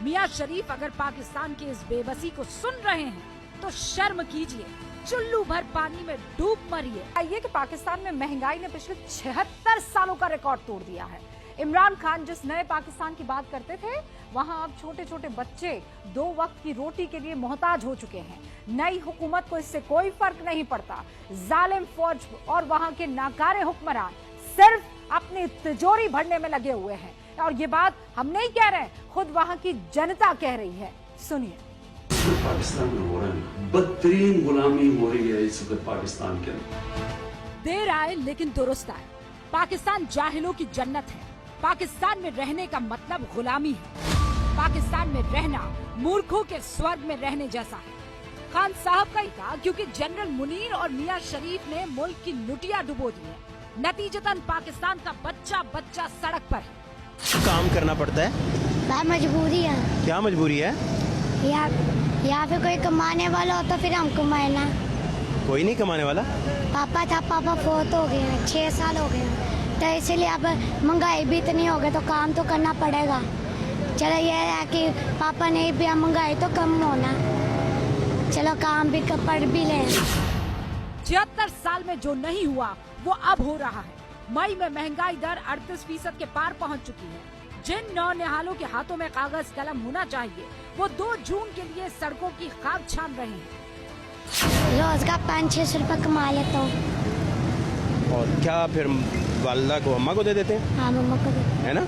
मियां शरीफ अगर पाकिस्तान की इस बेबसी को सुन रहे हैं तो शर्म कीजिए, चुल्लू भर पानी में डूब मरिए। ये कि पाकिस्तान में महंगाई ने पिछले 76 सालों का रिकॉर्ड तोड़ दिया है। इमरान खान जिस नए पाकिस्तान की बात करते थे, वहां अब छोटे छोटे बच्चे 2 वक्त की रोटी के लिए मोहताज हो चुके हैं। नई हुकूमत को इससे कोई फर्क नहीं पड़ता। जालिम फौज और वहां के नाकारे हुक्मरान सिर्फ अपनी तिजोरी भरने में लगे हुए हैं। और ये बात हम नहीं कह रहे, खुद वहां की जनता कह रही है। सुनिए। पाकिस्तान में हो रहा है, बदतरीन गुलामी हो रही है इस वक्त पाकिस्तान के अंदर। देर आए लेकिन दुरुस्त आए। पाकिस्तान जाहिलों की जन्नत है। पाकिस्तान में रहने का मतलब गुलामी है। पाकिस्तान में रहना मूर्खों के स्वर्ग में रहने जैसा है। खान साहब का ही था, क्योंकि जनरल मुनीर और मियां शरीफ ने मुल्क की लुटिया डुबो दी है। नतीजतन पाकिस्तान का बच्चा बच्चा सड़क पर है। काम करना पड़ता है, मजबूरी है। क्या मजबूरी है? यहाँ पे कोई कमाने वाला हो तो फिर हम कमाए ना। कोई नहीं कमाने वाला। पापा था, पापा फोत हो गए हैं, 6 साल हो गए हैं, तो इसलिए अब महंगाई भी इतनी हो गई तो काम तो करना पड़ेगा। चलो ये है कि पापा नहीं भी, महंगाई तो कम होना, चलो काम भी पढ़ भी लें। 76 साल में जो नहीं हुआ वो अब हो रहा है। मई में महंगाई दर 38% के पार पहुंच चुकी है। जिन नौनिहालों के हाथों में कागज कलम होना चाहिए, वो 2 जून के लिए सड़कों की खाक छान रहे हैं। रोज का 500-600 रुपये कमा लेता हूँ। और क्या फिर वालदा को, अम्मा को दे देते हैं? हाँ, मम्मा को देता है ना?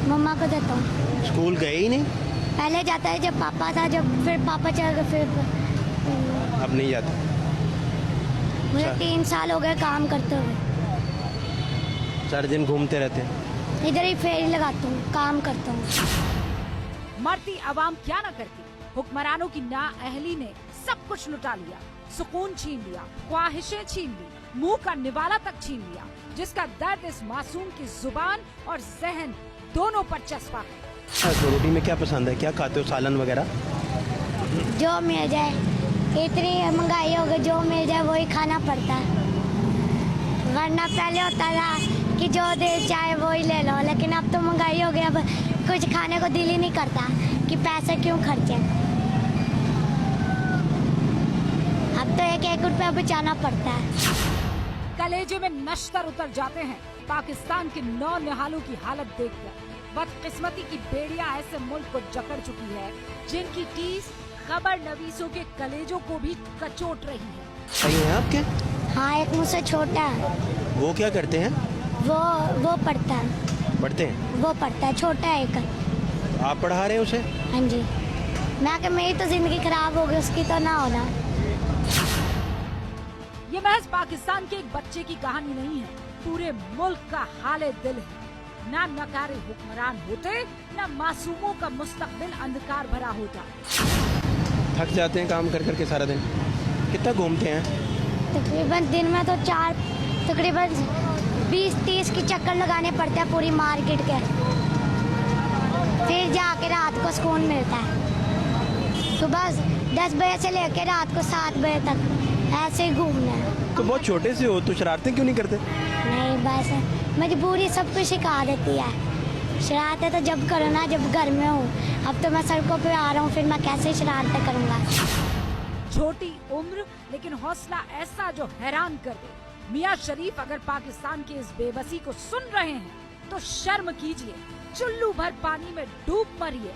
मम्मा को देता हूँ। स्कूल गए ही नहीं? पहले जाता है जब पापा था, जब फिर पापा चल गए, फिर अब नहीं जाता। मुझे 3 साल हो गए काम करते हुए। सारे दिन घूमते रहते हैं? इधर ही फेरी लगाता हूँ, काम करता हूँ। मरती आवाम क्या न करती। हुक्मरानों की नाअहली ने सब कुछ लुटा लिया, सुकून छीन लिया, ख्वाहिशें छीन ली, मुंह का निवाला तक छीन लिया, जिसका दर्द इस मासूम की जुबान और जहन दोनों पर चस्पा है। तो रोटी में क्या पसंद है, क्या खाते हो, सालन वगैरह? जो मिल जाए, इतनी महंगाई हो गई, जो मिल जाए वही खाना पड़ता है। वरना पहले होता था कि जो दे चाहे वही ले लो, लेकिन अब तो महंगाई हो गई, अब कुछ खाने को दिल ही नहीं करता कि पैसे क्यों खर्चे। अब तो 1-1 रुपया बचाना पड़ता है। कलेजे में नश्तर उतर जाते हैं पाकिस्तान के नौनिहालों की हालत देखकर। बदकिस्मती की बेड़ियां ऐसे मुल्क को जकड़ चुकी है जिनकी टीस खबर नवीसों के कलेजों को भी कचोट रही है। सही है आपके? हाँ, एक मुझसे छोटा है। वो क्या करते हैं? वो पढ़ता है। पढ़ते हैं? वो पढ़ता है, छोटा है एक। आप पढ़ा रहे हैं उसे? हाँ जी। मैं कि मेरी तो जिंदगी खराब हो गई, उसकी तो ना होना। ये महज पाकिस्तान के एक बच्चे की कहानी नहीं है, पूरे मुल्क का हाले दिल है। ना नकारे हुक्मरान होते, ना मासूमों का मुस्तकबिल अंधकार भरा होता। थक जाते हैं काम कर करके सारा दिन? कितना घूमते हैं? तकरीबन दिन में तो तकरीबन 20-30 की चक्कर लगाने पड़ते हैं पूरी मार्केट के, फिर जाके रात को सुकून मिलता है। सुबह 10 बजे से लेकर रात को 7 बजे तक ऐसे ही घूमना है। तो बहुत छोटे से हो तो शरारतें क्यों नहीं करते? नहीं, बस मजबूरी सब कुछ सिखा देती है। शरारतें तो जब करो ना, जब घर में हूँ। अब तो मैं सड़कों पे आ रहा हूँ, फिर मैं कैसे शरारतें करूँगा। छोटी उम्र लेकिन हौसला ऐसा जो हैरान कर दे। मियां शरीफ अगर पाकिस्तान की इस बेबसी को सुन रहे हैं तो शर्म कीजिए, चुल्लू भर पानी में डूब मरिए।